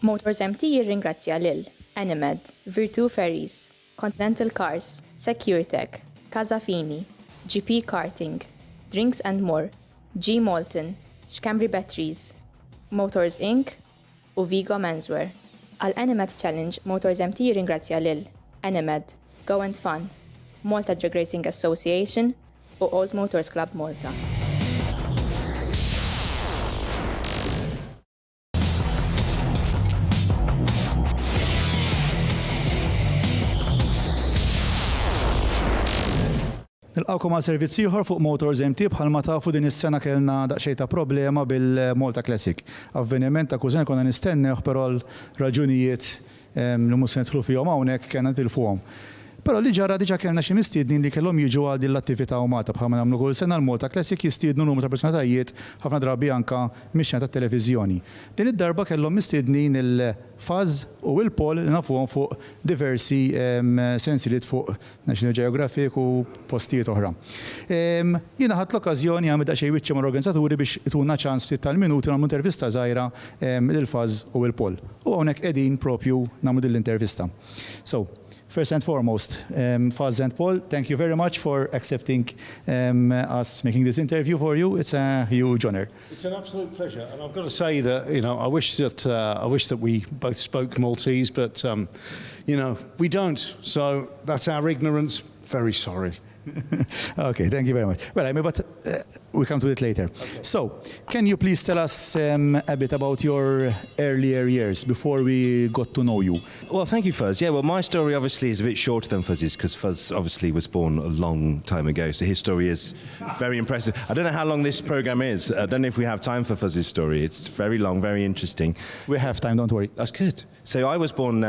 motorsmt jirringrazzja lil Animed, Virtu Ferries, Continental Cars, SecureTech, Casafini, GP Karting, Drinks and More, G Malton, Xcambri Batteries, Motors Inc. u Vigo Menswear. Għal Animed Challenge, motorsmt jirringrazzja lil Animed, Go and Fun, Malta Drag Racing Association u Old Motors Club Malta. Nilqawkom għal servizz ieħor fuq motorsmt bħalma tafu din is-sena kellna daqsxejn ta' problema bil-Malta Classic. Avveniment ta' kużen konna nistennew però l-raġunijiet li mhux se nidħlu fihom hawnhekk kellna nitilfuhom. Però li ġara diġà kellna xi mistiednin li kellhom jiġu għal din l-attività umata bħalma nagħmlu kull sena l-Malta Classic jistiednu numru ta' personalitajiet ħafna drabi anke mixja tat-televiżjoni. Din id-darba kellhom mistiednin il-Fuzz u il-Paul li nafuhom fuq diversi sensiliet fuq National Geographic u postijiet oħra. Jiena ħadd l-okkażjoni għamil daqsxejn wiċċi mal-organizzaturi biex ituna ċans ftit tal-minuti nagħmlu intervista żgħira lil-Fuzz u il-Paul. U hawnhekk qegħdin propju nagħmlu din l-intervista. So, first and foremost, Fuzz and Paul, thank you very much for accepting us making this interview for you. It's a huge honor. It's an absolute pleasure, and I've got to say that I wish that we both spoke Maltese, but we don't. So that's our ignorance. Very sorry. Okay, thank you very much. Well, but we'll come to it later. Okay. So, can you please tell us a bit about your earlier years before we got to know you? Well, thank you, Fuzz. Yeah, well, my story obviously is a bit shorter than Fuzz's because Fuzz obviously was born a long time ago, so his story is very impressive. I don't know how long this program is. I don't know if we have time for Fuzz's story. It's very long, very interesting. We have time, don't worry. That's good. So I was born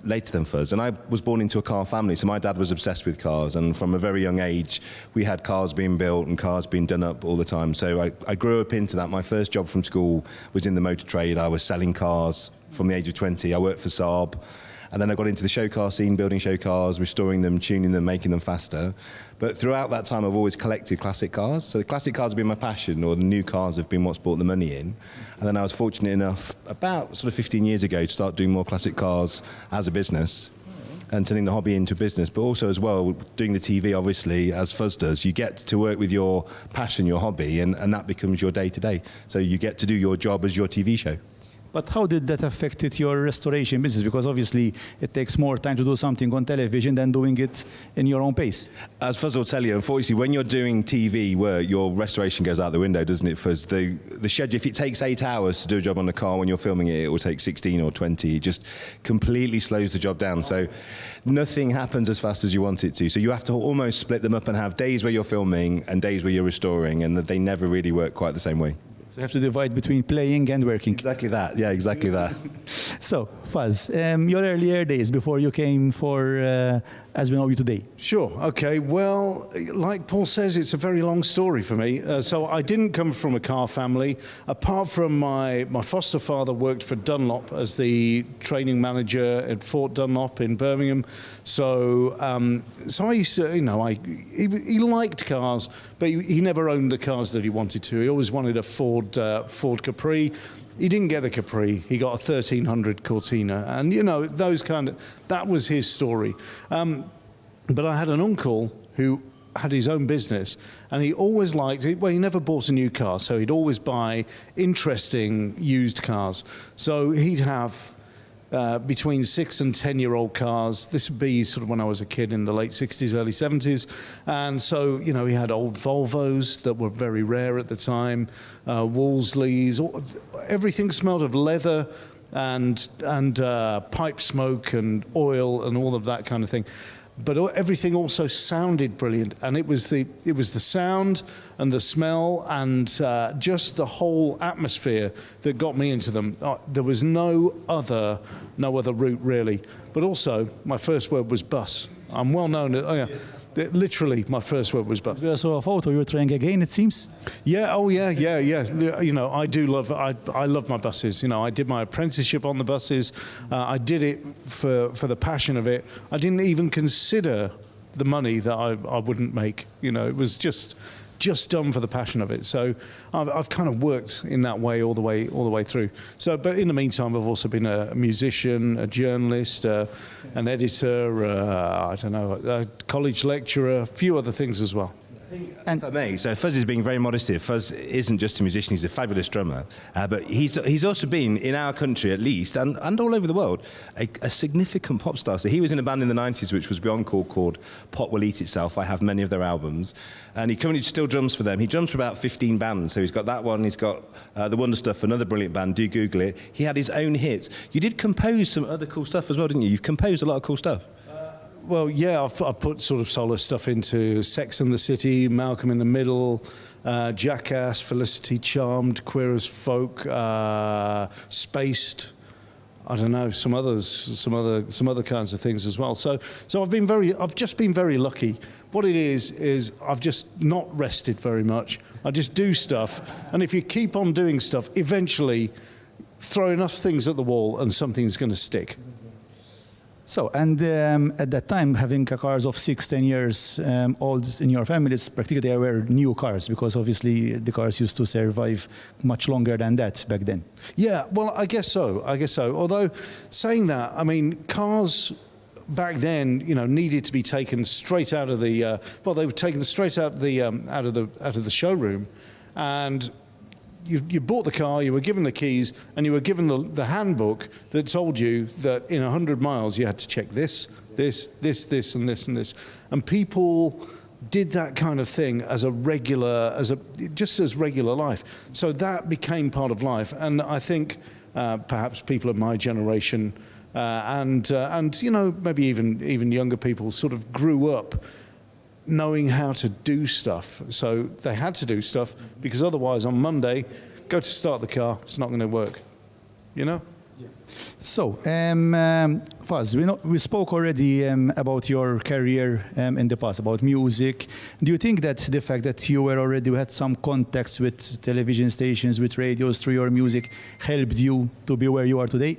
later than Fuzz, and I was born into a car family, so my dad was obsessed with cars, and from a very young age, we had cars being built and cars being done up all the time. So I grew up into that. My first job from school was in the motor trade. I was selling cars from the age of 20. I worked for Saab. And then I got into the show car scene, building show cars, restoring them, tuning them, making them faster. But throughout that time, I've always collected classic cars. So the classic cars have been my passion, or the new cars have been what's brought the money in. And then I was fortunate enough, about sort of 15 years ago, to start doing more classic cars as a business and turning the hobby into business. But also as well, doing the TV, obviously, as Fuzz does, you get to work with your passion, your hobby, and that becomes your day-to-day. So you get to do your job as your TV show. But how did that affect your restoration business? Because obviously it takes more time to do something on television than doing it in your own pace. As Fuzz will tell you, unfortunately, when you're doing TV work, your restoration goes out the window, doesn't it, Fuzz? The schedule, if it takes 8 hours to do a job on a car, when you're filming it will take 16 or 20. It just completely slows the job down. So nothing happens as fast as you want it to. So you have to almost split them up and have days where you're filming and days where you're restoring, and they never really work quite the same way. So you have to divide between playing and working. Exactly that, yeah, exactly that. So, Fuzz, your earlier days before you came for as we know you today. Sure, okay. Well, like Paul says, it's a very long story for me. So I didn't come from a car family. Apart from my foster father worked for Dunlop as the training manager at Fort Dunlop in Birmingham. So I used to, he liked cars, but he never owned the cars that he wanted to. He always wanted a Ford Capri. He didn't get the Capri. He got a 1300 Cortina, and that was his story. But I had an uncle who had his own business, and he always liked it. Well, he never bought a new car, so he'd always buy interesting used cars. So he'd have between 6 and 10-year-old cars. This would be sort of when I was a kid in the late 60s, early 70s. And so, he had old Volvos that were very rare at the time, Wolsleys, everything smelled of leather and pipe smoke and oil and all of that kind of thing. But everything also sounded brilliant, and it was the sound and the smell and just the whole atmosphere that got me into them. There was no other route really. But also, my first word was bus. I'm well known. Literally, my first word was bus. So a photo you're trying again, it seems. Yeah. Oh, yeah. I do love. I love my buses. I did my apprenticeship on the buses. I did it for the passion of it. I didn't even consider the money that I wouldn't make. It was just just done for the passion of it. So I've kind of worked in that way all the way through. So, but in the meantime, I've also been a musician, a journalist, an editor, I don't know, a college lecturer, a few other things as well. And for me, so Fuzz is being very modest here. Fuzz isn't just a musician; he's a fabulous drummer. But he's also been in our country, at least, and all over the world, a significant pop star. So he was in a band in the '90s, which was beyond cool, called Pot Will Eat Itself. I have many of their albums, and he currently still drums for them. He drums for about 15 bands. So he's got that one. He's got the Wonder Stuff, another brilliant band. Do Google it. He had his own hits. You did compose some other cool stuff as well, didn't you? You've composed a lot of cool stuff. Well, yeah, I've put sort of solo stuff into Sex and the City, Malcolm in the Middle, Jackass, Felicity Charmed, Queer as Folk, Spaced. I don't know, some other kinds of things as well. So I've just been very lucky. What it is I've just not rested very much. I just do stuff, and if you keep on doing stuff, eventually throw enough things at the wall and something's going to stick. So, and at that time, having cars of 6-10 years old in your family, it's practically they were new cars, because obviously the cars used to survive much longer than that back then. Yeah, well, I guess so. Although, saying that, I mean, cars back then, needed to be taken straight out of the. They were taken straight out of the showroom, and you bought the car, you were given the keys, and you were given the handbook that told you that in 100 miles you had to check this, and this. And people did that kind of thing as regular life. So that became part of life. And I think perhaps people of my generation and maybe even younger people sort of grew up knowing how to do stuff. So they had to do stuff, because otherwise on Monday, go to start the car, it's not going to work, Yeah. So, Fuzz, we spoke already about your career in the past, about music. Do you think that the fact that you had some contacts with television stations, with radios through your music, helped you to be where you are today?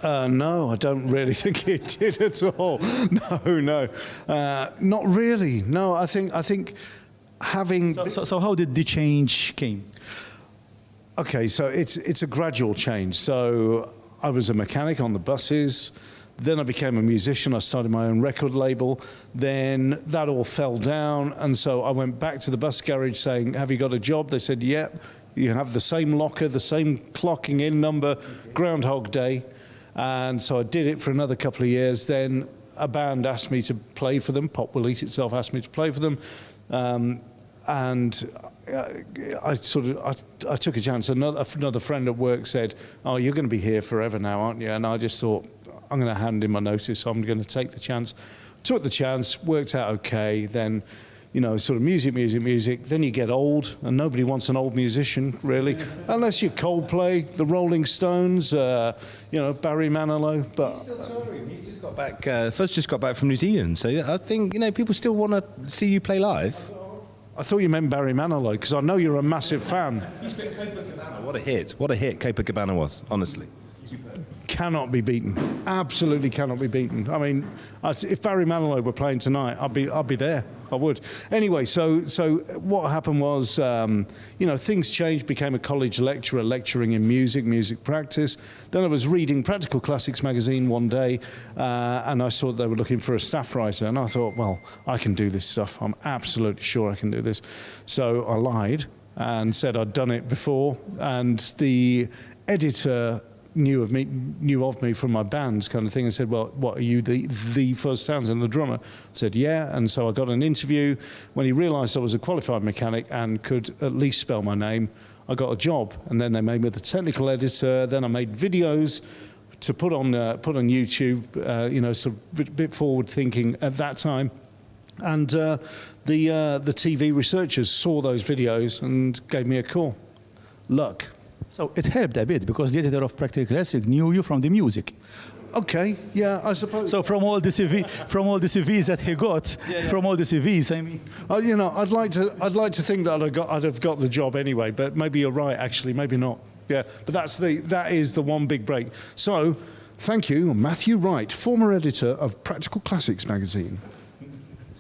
No, I don't really think it did at all. No, not really. No, I think having. So how did the change came? Okay, so it's a gradual change. So I was a mechanic on the buses. Then I became a musician. I started my own record label. Then that all fell down, and so I went back to the bus garage saying, "Have you got a job?" They said, "Yep. You have the same locker, the same clocking in number, Groundhog Day." And so I did it for another couple of years. Then a band asked me to play for them. Pot Will Eat Itself asked me to play for them. And I took a chance. Another friend at work said, "Oh, you're going to be here forever now, aren't you?" And I just thought, I'm going to hand in my notice. I'm going to take the chance. Took the chance, worked out okay. Then, sort of music. Then you get old, and nobody wants an old musician, really, unless you're Coldplay, the Rolling Stones, Barry Manilow. But he's still touring. He's just got back. Fuzz just got back from New Zealand, so I think people still want to see you play live. I thought you meant Barry Manilow, because I know you're a massive fan. What a hit! What a hit Copacabana was, honestly. Cannot be beaten. Absolutely cannot be beaten. I mean, if Barry Manilow were playing tonight, I'd be there. I would. Anyway, so what happened was, things changed. Became a college lecturer, lecturing in music practice. Then I was reading Practical Classics magazine one day, and I saw they were looking for a staff writer, and I thought, well, I can do this stuff. I'm absolutely sure I can do this. So I lied and said I'd done it before, and the editor knew of me from my bands kind of thing, and said, "Well, what are you, the Fuzz Townshend, the drummer?" I said, "Yeah." And so I got an interview. When he realised I was a qualified mechanic and could at least spell my name, I got a job. And then they made me the technical editor. Then I made videos to put on YouTube. Sort of a bit forward thinking at that time. And the TV researchers saw those videos and gave me a call. Luck. So it helped a bit, because the editor of Practical Classic knew you from the music. Okay, yeah, I suppose. So from all the CVs that he got, from all the CVs, I mean, I'd like to think that I'd have got the job anyway, but maybe you're right. Actually, maybe not. Yeah, but that is the one big break. So, thank you, Matthew Wright, former editor of Practical Classics magazine.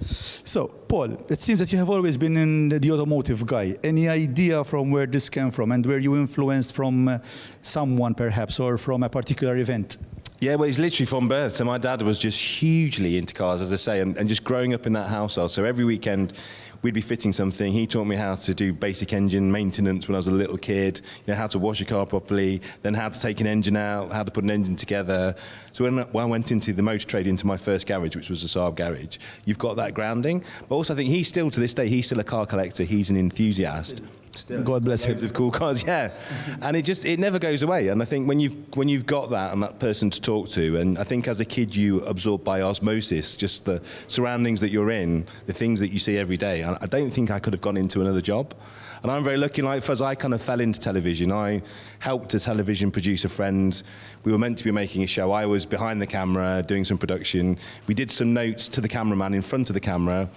So, Paul, it seems that you have always been in the automotive guy. Any idea from where this came from and were you influenced from someone perhaps or from a particular event? Yeah, well, it's literally from birth. So my dad was just hugely into cars, as I say, and just growing up in that household. So every weekend we'd be fitting something. He taught me how to do basic engine maintenance when I was a little kid, how to wash a car properly, then how to take an engine out, how to put an engine together. So when I went into the motor trade, into my first garage, which was a Saab garage, you've got that grounding. But also I think he's still, to this day, he's still a car collector. He's an enthusiast. Still. God bless him. Loads of cool cars, yeah. And it never goes away. And I think when you've got that and that person to talk to, and I think as a kid you absorb by osmosis just the surroundings that you're in, the things that you see every day. And I don't think I could have gone into another job. And I'm very lucky, like Fuzz, I kind of fell into television. I helped a television producer friend. We were meant to be making a show. I was behind the camera doing some production. We did some notes to the cameraman in front of the camera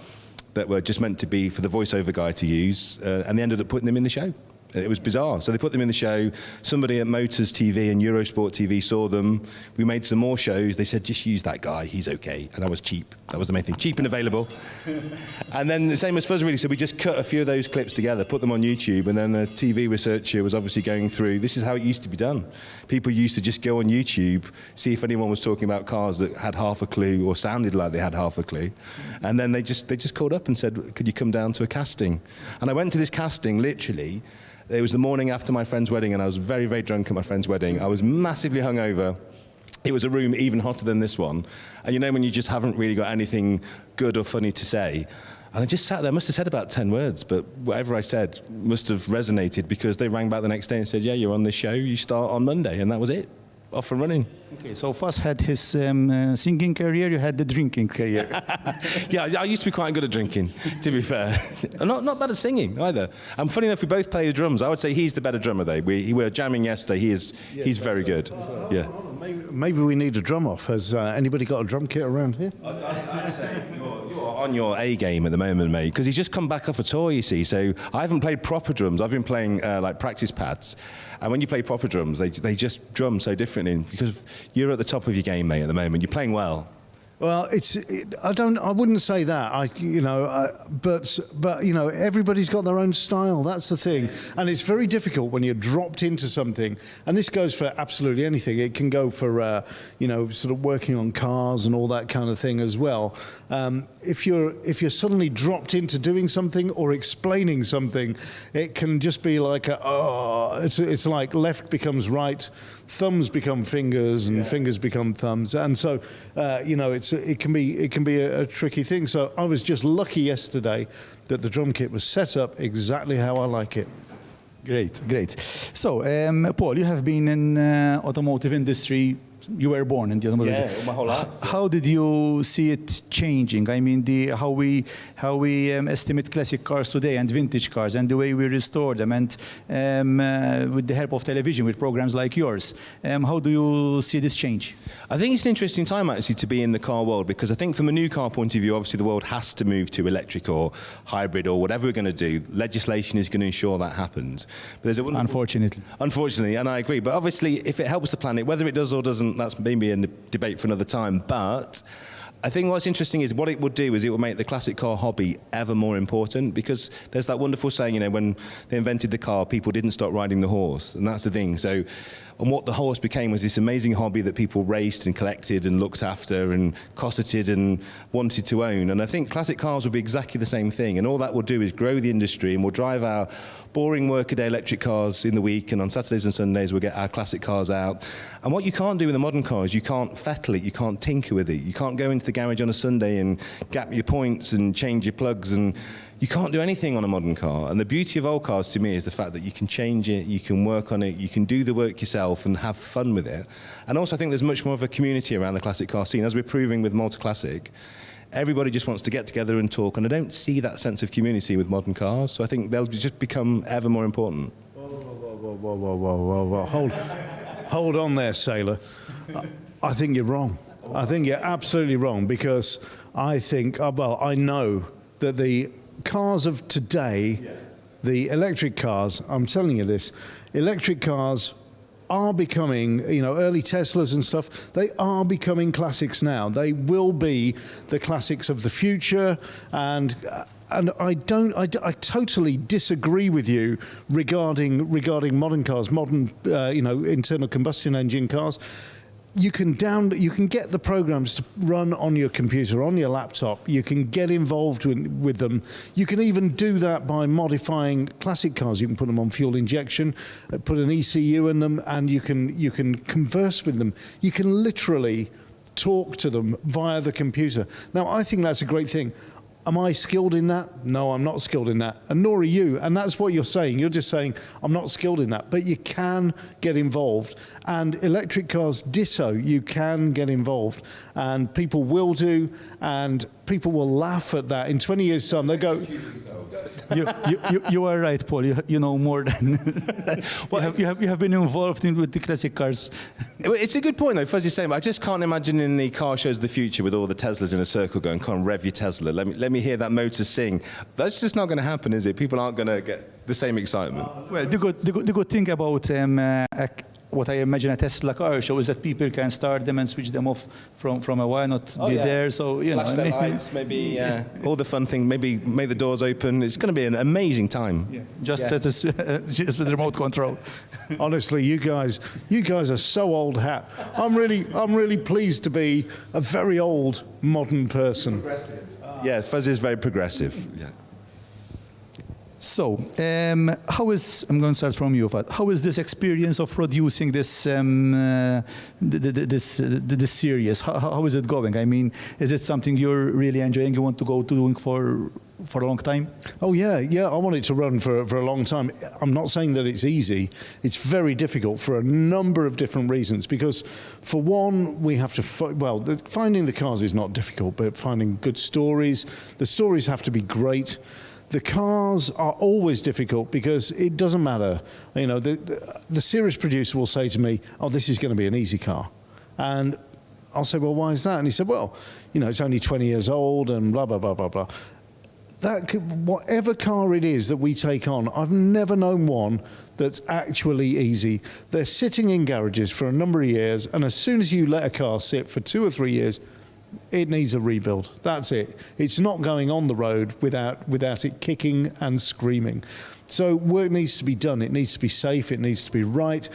that were just meant to be for the voiceover guy to use, and they ended up putting them in the show. It was bizarre. So they put them in the show. Somebody at Motors TV and Eurosport TV saw them. We made some more shows. They said, just use that guy. He's okay. And I was cheap. That was the main thing. Cheap and available. And then the same as Fuzz, really. So we just cut a few of those clips together, put them on YouTube, and then the TV researcher was obviously going through, this is how it used to be done. People used to just go on YouTube, see if anyone was talking about cars that had half a clue or sounded like they had half a clue. And then they just called up and said, could you come down to a casting? And I went to this casting, literally. It was the morning after my friend's wedding, and I was very, very drunk at my friend's wedding. I was massively hungover. It was a room even hotter than this one. And when you just haven't really got anything good or funny to say. And I just sat there, must have said about 10 words, but whatever I said must have resonated because they rang back the next day and said, yeah, you're on this show, you start on Monday. And that was it. Off and running. Okay, so Fuzz had his singing career, you had the drinking career. Yeah, I used to be quite good at drinking, to be fair. not bad at singing either. And funny enough, we both play the drums. I would say he's the better drummer, though. We were jamming yesterday. He's very good. Yeah. Maybe we need a drum off. Has anybody got a drum kit around here? I'd say you're on your A game at the moment, mate, because he's just come back off a tour, you see. So I haven't played proper drums. I've been playing like practice pads. And when you play proper drums, they just drum so differently because you're at the top of your game, mate, at the moment. You're playing well. Well, I wouldn't say that. But everybody's got their own style. That's the thing, and it's very difficult when you're dropped into something. And this goes for absolutely anything. It can go for sort of working on cars and all that kind of thing as well. If you're suddenly dropped into doing something or explaining something, it can just be like it's like left becomes right, thumbs become fingers, and fingers become thumbs, and so it can be a tricky thing. So I was just lucky yesterday that the drum kit was set up exactly how I like it. Great. So, Paul, you have been in automotive industry. You were born in the automotive industry. My whole life. How did you see it changing? I mean, how we estimate classic cars today and vintage cars and the way we restore them, and with the help of television, with programs like yours. How do you see this change? I think it's an interesting time, actually, to be in the car world, because I think from a new car point of view, obviously the world has to move to electric or hybrid or whatever we're going to do. Legislation is going to ensure that happens. But Unfortunately, and I agree. But obviously, if it helps the planet, whether it does or doesn't, that's maybe a debate for another time. But I think what's interesting is what it would do is it would make the classic car hobby ever more important, because there's that wonderful saying, when they invented the car, people didn't stop riding the horse, and that's the thing. So, and what the horse became was this amazing hobby that people raced and collected and looked after and cosseted and wanted to own. And I think classic cars will be exactly the same thing, and all that will do is grow the industry, and we'll drive our boring workaday electric cars in the week, and on Saturdays and Sundays we'll get our classic cars out. And what you can't do with a modern car is you can't fettle it, you can't tinker with it, you can't go into the garage on a Sunday and gap your points and change your plugs, and you can't do anything on a modern car. And the beauty of old cars to me is the fact that you can change it, you can work on it, you can do the work yourself and have fun with it. And also I think there's much more of a community around the classic car scene, as we're proving with Malta Classic. Everybody just wants to get together and talk, and I don't see that sense of community with modern cars, so I think they'll just become ever more important. Whoa. Hold on there, sailor. I think you're wrong. I think you're absolutely wrong, because I think, I know that the cars of today, the electric cars, I'm telling you this, electric cars are becoming, early Teslas and stuff, they are becoming classics now. They will be the classics of the future, and I totally disagree with you regarding modern cars, modern internal combustion engine cars. You can get the programs to run on your computer, on your laptop. You can get involved with them. You can even do that by modifying classic cars. You can put them on fuel injection, put an ECU in them, and you can converse with them. You can literally talk to them via the computer. Now, I think that's a great thing. Am I skilled in that? No, I'm not skilled in that. And nor are you. And that's what you're saying. You're just saying, I'm not skilled in that. But you can get involved. And electric cars, ditto, you can get involved. And people will do. And people will laugh at that. In 20 years' time, they'll go... You are right, Paul. You know more than... you have been involved with the classic cars. It's a good point, though. Fuzz is saying, I just can't imagine in the car shows of the future with all the Teslas in a circle going, come on, rev your Tesla. Let me hear that motor sing. That's just not going to happen, is it? People aren't going to get the same excitement. Well, the good thing about what I imagine a Tesla car show is that people can start them and switch them off from a why not be there. So flash their lights, maybe all the fun thing. Maybe make the doors open. It's going to be an amazing time. Yeah. Just with remote control. Honestly, you guys are so old hat. I'm really pleased to be a very old modern person. Yeah, Fuzz is very progressive. Yeah. So, I'm going to start from you, Fad. How is this experience of producing this this series? How is it going? I mean, is it something you're really enjoying? You want to go to doing for a long time? Oh yeah. I want it to run for a long time. I'm not saying that it's easy. It's very difficult for a number of different reasons. Because for one, we have to finding the cars is not difficult, but finding good stories. The stories have to be great. The cars are always difficult because it doesn't matter. The series producer will say to me, "Oh, this is going to be an easy car," and I'll say, "Well, why is that?" And he said, "Well, it's only 20 years old and blah blah blah blah blah." Whatever car it is that we take on, I've never known one that's actually easy. They're sitting in garages for a number of years, and as soon as you let a car sit for 2 or 3 years, it needs a rebuild. That's it. It's not going on the road without it kicking and screaming. So work needs to be done. It needs to be safe. It needs to be right.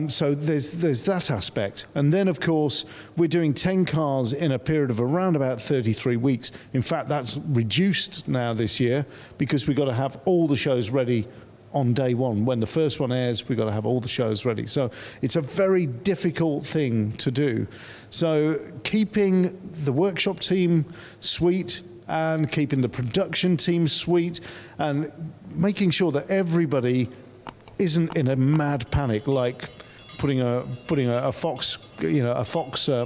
So there's that aspect. And then, of course, we're doing 10 cars in a period of around about 33 weeks. In fact, that's reduced now this year because we've got to have all the shows ready on day one. When the first one airs, we've got to have all the shows ready. So it's a very difficult thing to do. So keeping the workshop team sweet and keeping the production team sweet and making sure that everybody isn't in a mad panic, like putting a fox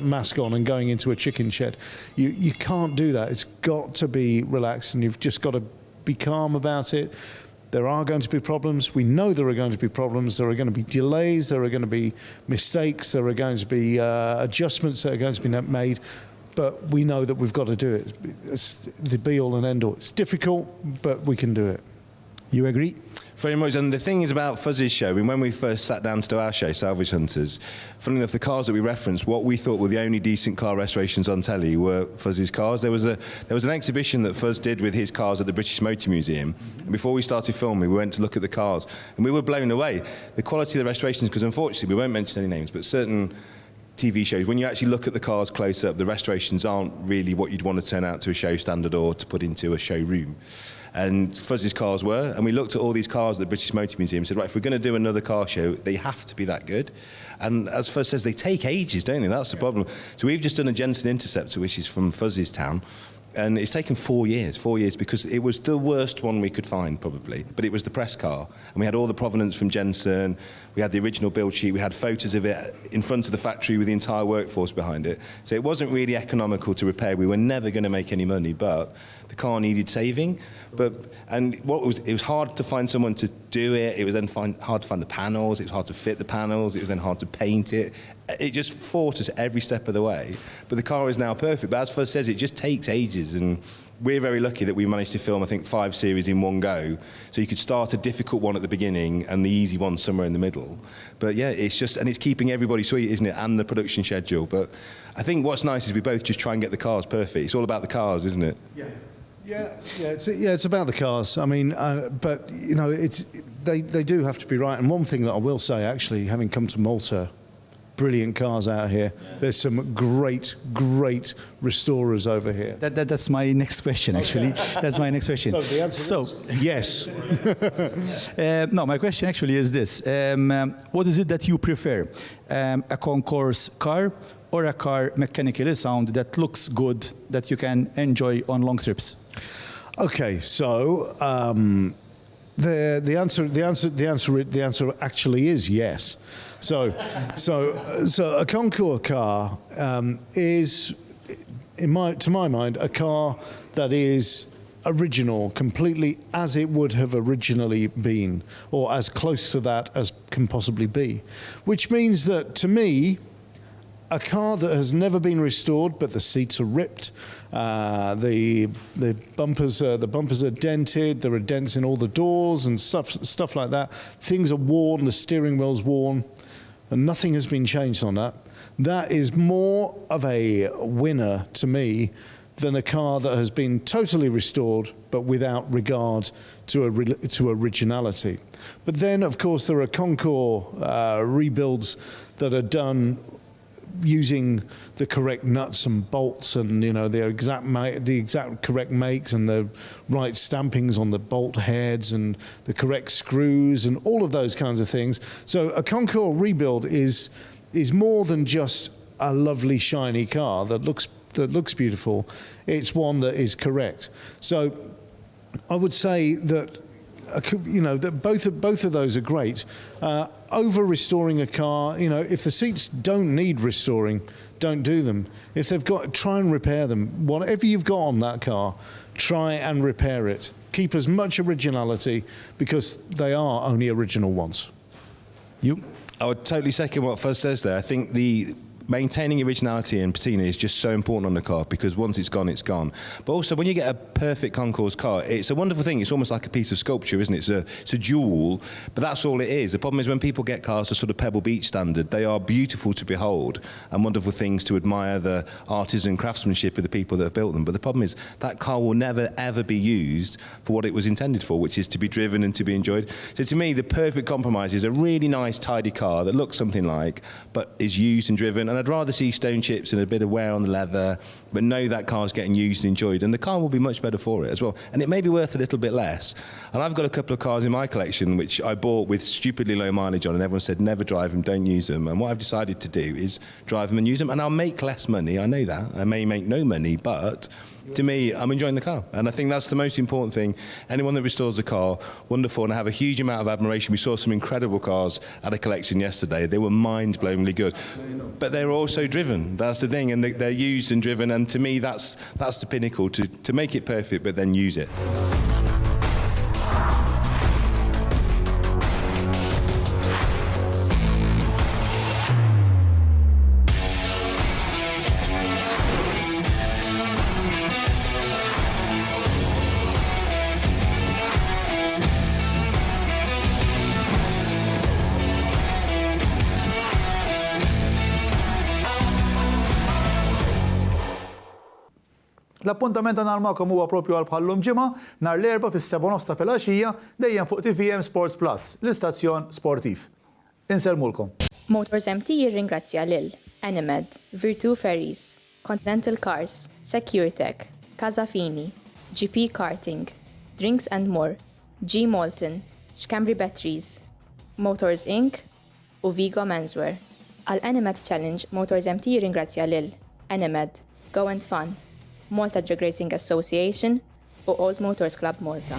mask on and going into a chicken shed. You can't do that. It's got to be relaxed, and you've just got to be calm about it. There are going to be problems. We know there are going to be problems. There are going to be delays. There are going to be mistakes. There are going to be adjustments that are going to be made. But we know that we've got to do it. It's the be-all and end-all. It's difficult, but we can do it. You agree? Very much. And the thing is about Fuzz's show, when we first sat down to do our show, Salvage Hunters, funnily enough, the cars that we referenced, what we thought were the only decent car restorations on telly were Fuzz's cars. There was an exhibition that Fuzz did with his cars at the British Motor Museum. And before we started filming, we went to look at the cars, and we were blown away. The quality of the restorations, because unfortunately, we won't mention any names, but certain TV shows, when you actually look at the cars close up, the restorations aren't really what you'd want to turn out to a show standard or to put into a showroom. And Fuzz's cars were, and we looked at all these cars at the British Motor Museum and said, right, if we're going to do another car show, they have to be that good. And as Fuzz says, they take ages, don't they? That's the problem. So we've just done a Jensen Interceptor, which is from Fuzz's town, and it's taken 4 years because it was the worst one we could find, probably. But it was the press car, and we had all the provenance from Jensen, we had the original build sheet, we had photos of it in front of the factory with the entire workforce behind it. So it wasn't really economical to repair. We were never going to make any money, but the car needed saving. It was hard to find someone to do it. It was then hard to find the panels. It was hard to fit the panels. It was then hard to paint it. it just fought us every step of the way. But the car is now perfect. But as Fuzz says, it just takes ages, and we're very lucky that we managed to film, I think, 5 series in one go. So you could start a difficult one at the beginning and the easy one somewhere in the middle. But yeah, it's just, and it's keeping everybody sweet, isn't it? And the production schedule. But I think what's nice is we both just try and get the cars perfect. It's all about the cars, isn't it? It's about the cars. I mean, but you know, they do have to be right. And one thing that I will say, actually, having come to Malta, brilliant cars out here. There's some great restorers over here. That's my next question, actually. That's my next question. So the answer is yes. No, my question actually is this. What is it that you prefer? A concourse car or a car mechanically sound that looks good, that you can enjoy on long trips? Okay, so the answer actually is yes. So a concourse car is, to my mind, a car that is original, completely as it would have originally been, or as close to that as can possibly be. Which means that, to me, a car that has never been restored, but the seats are ripped, the bumpers are dented, there are dents in all the doors and stuff like that. Things are worn, the steering wheel's worn, and nothing has been changed on that. That is more of a winner to me than a car that has been totally restored but without regard to originality. But then, of course, there are concourse rebuilds that are done using the correct nuts and bolts, and you know the exact correct makes and the right stampings on the bolt heads and the correct screws and all of those kinds of things. So a concourse rebuild is more than just a lovely shiny car that looks beautiful. It's one that is correct. So I would say that that both of those are great. Over restoring a car, if the seats don't need restoring, don't do them. If they've got, try and repair them. Whatever you've got on that car, try and repair it. Keep as much originality, because they are only original ones. You? I would totally second what Fuzz says there. I think maintaining originality and patina is just so important on the car, because once it's gone, it's gone. But also, when you get a perfect concourse car, it's a wonderful thing. It's almost like a piece of sculpture, isn't it? It's a jewel, but that's all it is. The problem is when people get cars to sort of Pebble Beach standard, they are beautiful to behold and wonderful things to admire the artisan craftsmanship of the people that have built them. But the problem is that car will never, ever be used for what it was intended for, which is to be driven and to be enjoyed. So to me, the perfect compromise is a really nice, tidy car that looks something like, but is used and driven. And I'd rather see stone chips and a bit of wear on the leather, but know that car's getting used and enjoyed, and the car will be much better for it as well. And it may be worth a little bit less. And I've got a couple of cars in my collection which I bought with stupidly low mileage on, and everyone said never drive them, don't use them. And what I've decided to do is drive them and use them, and I'll make less money. I know that. I may make no money, but to me, I'm enjoying the car. And I think that's the most important thing. Anyone that restores a car, wonderful, and I have a huge amount of admiration. We saw some incredible cars at a collection yesterday. They were mind-blowingly good. But they're also driven. That's the thing. And they're used and driven. And to me, that's the pinnacle, to make it perfect, but then use it. L-appuntament għal magħkom huwa proprju għal bħallum ġimgħa nhar l-erba' fis-7 ta' filgħaxija dejjem fuq TVM Sports Plus, l-istazzjon sportiv. Inselmulkom. motorsmt jirringrazzja lil Animed, Virtu Ferries, Continental Cars, SecureTech, Casafini, GP Karting, Drinks and More, G Malton, Xcambri Batteries, Motors Inc. u Vigo Menswear. Għal Animed Challenge, motorsmt jirringrazzja lil Animed, Go and Fun, Malta Drag Racing Association u Old Motors Club Malta.